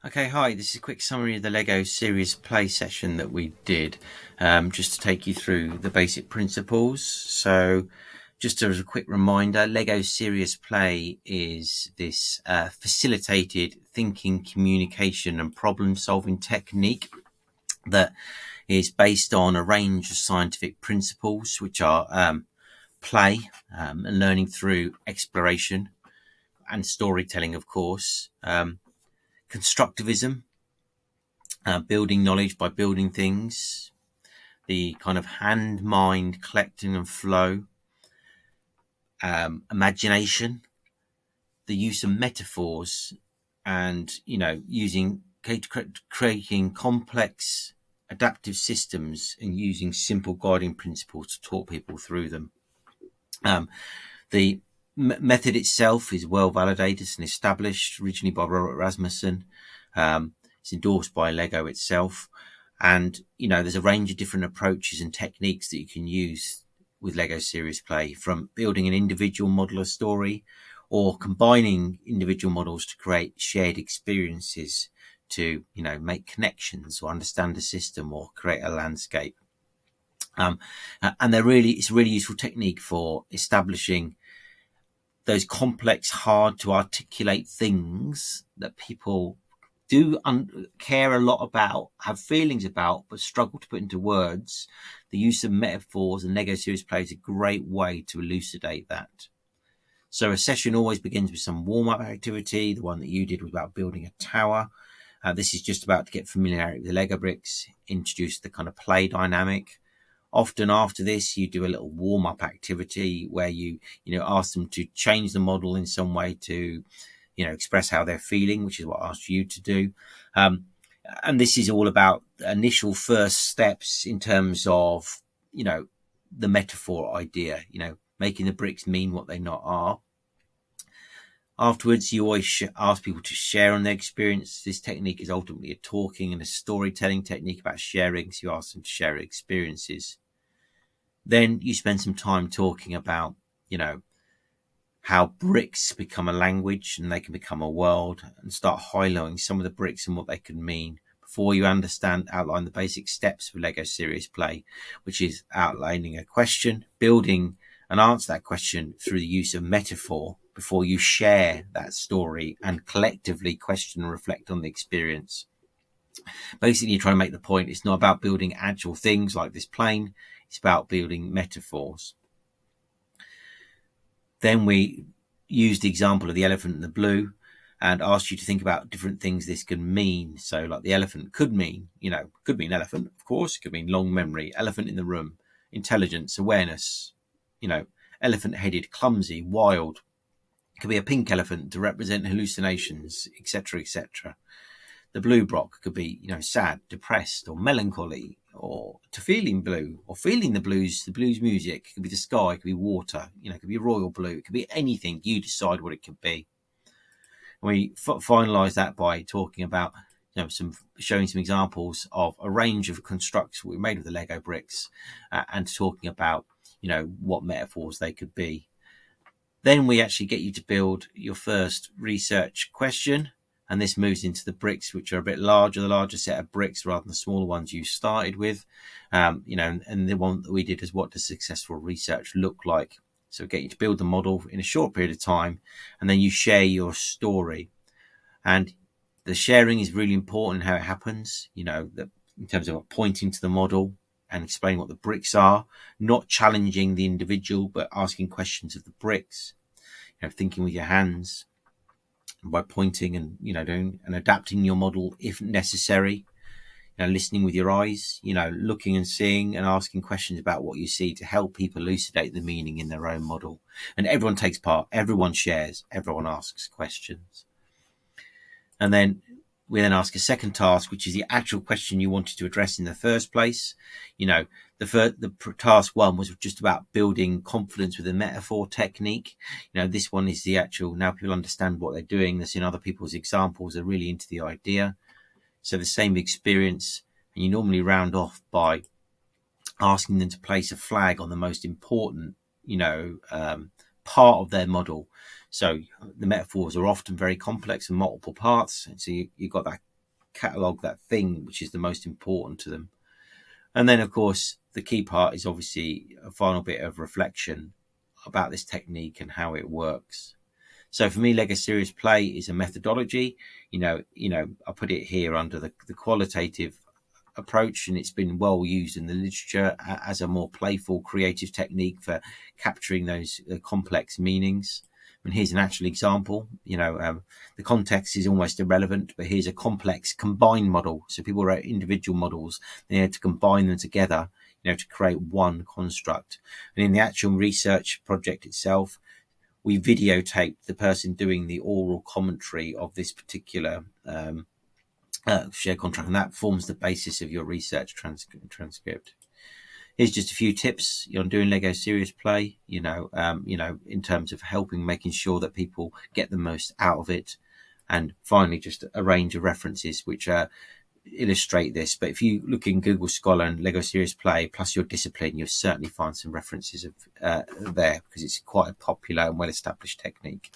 Okay, hi. This is a quick summary of the Lego Serious Play session that we did, just to take you through the basic principles. So, just as a quick reminder, Lego Serious Play is this facilitated thinking, communication, and problem-solving technique that is based on a range of scientific principles, which are play and learning through exploration and storytelling, of course, constructivism, building knowledge by building things, the kind of hand, mind, collecting and flow, imagination, the use of metaphors, and using creating complex adaptive systems and using simple guiding principles to talk people through them. The method itself is well validated and established, originally by Robert Rasmussen. It's endorsed by Lego itself. And, there's a range of different approaches and techniques that you can use with Lego Serious Play, from building an individual model of story or combining individual models to create shared experiences to, make connections or understand a system or create a landscape. And it's a really useful technique for establishing those complex, hard to articulate things that people do care a lot about, have feelings about, but struggle to put into words. The use of metaphors and Lego Serious Play is a great way to elucidate that. So a session always begins with some warm-up activity. The one that you did was about building a tower. This is just about to get familiarity with the Lego bricks, introduce the kind of play dynamic. Often after this, you do a little warm-up activity where you ask them to change the model in some way to, express how they're feeling, which is what I asked you to do. And this is all about initial first steps in terms of, the metaphor idea, making the bricks mean what they not are. Afterwards, you always ask people to share on their experience. This technique is ultimately a talking and a storytelling technique about sharing. So you ask them to share experiences. Then you spend some time talking about, how bricks become a language and they can become a world, and start highlighting some of the bricks and what they can mean before you outline the basic steps for Lego Serious Play, which is outlining a question, building and answer that question through the use of metaphor before you share that story and collectively question and reflect on the experience. Basically, you're trying to make the point it's not about building actual things like this plane, it's about building metaphors. Then we used the example of the elephant and the blue and asked you to think about different things this can mean. So like the elephant could mean elephant, of course, it could mean long memory, elephant in the room, intelligence, awareness, elephant headed, clumsy, wild. It could be a pink elephant to represent hallucinations, etc., etc. The blue block could be, sad, depressed, or melancholy, or to feeling blue, or feeling the blues music. It could be the sky, it could be water, it could be royal blue, it could be anything. You decide what it could be. And we finalise that by talking about, showing some examples of a range of constructs we made with the Lego bricks, and talking about, what metaphors they could be. Then we actually get you to build your first research question. And this moves into the bricks, which are a bit larger, the larger set of bricks rather than the smaller ones you started with. And the one that we did is, what does successful research look like? So get you to build the model in a short period of time, and then you share your story. And the sharing is really important, how it happens, that in terms of pointing to the model and explaining what the bricks are, not challenging the individual, but asking questions of the bricks, thinking with your hands, by pointing and doing and adapting your model if necessary, listening with your eyes, looking and seeing and asking questions about what you see to help people elucidate the meaning in their own model. And everyone takes part, everyone shares, everyone asks questions. And then we then ask a second task, which is the actual question you wanted to address in the first place. The task one was just about building confidence with the metaphor technique. This one is the actual, now people understand what they're doing. They're seeing other people's examples. They're really into the idea. So the same experience, and you normally round off by asking them to place a flag on the most important, part of their model. So the metaphors are often very complex and multiple parts. And so you've got that catalogue that thing which is the most important to them. And then, of course, the key part is obviously a final bit of reflection about this technique and how it works. So for me, Lego Serious Play is a methodology. I put it here under the qualitative approach, and it's been well used in the literature as a more playful, creative technique for capturing those complex meanings. And here's an actual example. The context is almost irrelevant, but here's a complex combined model. So people wrote individual models, they had to combine them together, to create one construct. And in the actual research project itself, we videotaped the person doing the oral commentary of this particular shared contract, and that forms the basis of your research transcript. Here's just a few tips on doing Lego Serious Play, in terms of making sure that people get the most out of it. And finally, just a range of references which illustrate this. But if you look in Google Scholar and Lego Serious Play plus your discipline, you'll certainly find some references of there, because it's quite a popular and well-established technique.